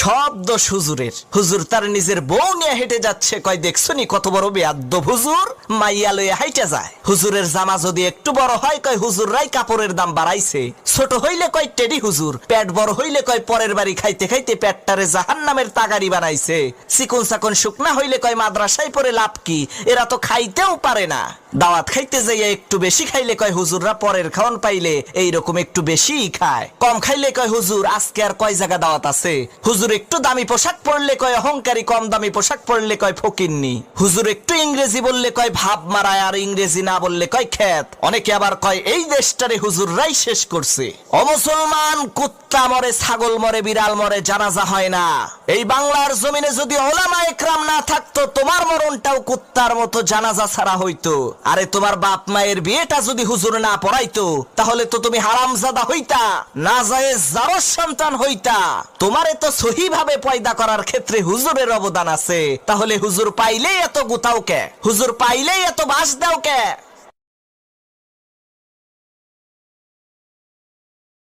সব দোষ হুজুরের। হুজুর তার নিজের বউ নিয়ে হেঁটে যাচ্ছে, কয় দেখছো নি কত বড় বেয়াদ্দব হুজুর, মাইয়া লইয়া হাইটা যায়। হুজুরের জামা যদি একটু বড় হয়, কয় হুজুররাই কাপড়ের দাম বাড়াইছে। ছোট হইলে কয় টেডি হুজুর, পেট বড় হইলে কয় পরের বাড়ি খাইতে খাইতে পেটটারে জাহান্নামের তাগারি বানাইছে। চিকন চাকন শুকনা হইলে কয় মাদ্রাসায় পড়ে লাভ কি, এরা তো খাইতেও পারে না। দাওয়াত খাইতে যাইয়া একটু বেশি খাইলে কয় হুজুররা পরের খাওয়ান পাইলে এইরকম একটু বেশিই খায়। কম খাইলে কয় হুজুর আজকে আর কয় জায়গা দাওয়াত আছে। হুজুর একটু দামি পোশাক পরলে কয় অহংকারী, কম দামি পোশাক পরলে কয় ফকিন্নি। হুজুর একটু ইংরেজি বললে কয় ভাব মারায়, আর ইংরেজি না বললে কয় খ্যাত। অনেকে আবার কয় এই দেশটারে হুজুররাই শেষ করছে। অমুসলমান, কুত্তা মরে, ছাগল মরে, বিড়াল মরে, জানাজা হয় না। এই বাংলার জমিনে যদি ওলামা একরাম না থাকতো, তোমার মরণটাও কুত্তার মতো জানাজা ছাড়া হইতো। আরে তোমার বাপ মায়ের বিয়েটা যদি হুজুর না পড়াইতো, তাহলে তো তুমি হারামজাদা হইতা, নাজায়েজ জারজ সন্তান হইতা। তোমারে তো সহি ভাবে পয়দা করার ক্ষেত্রে হুজুরের অবদান আছে। তাহলে হুজুর পাইলেই এত গুতাও কে? হুজুর পাইলেই এত বাস দাও কে?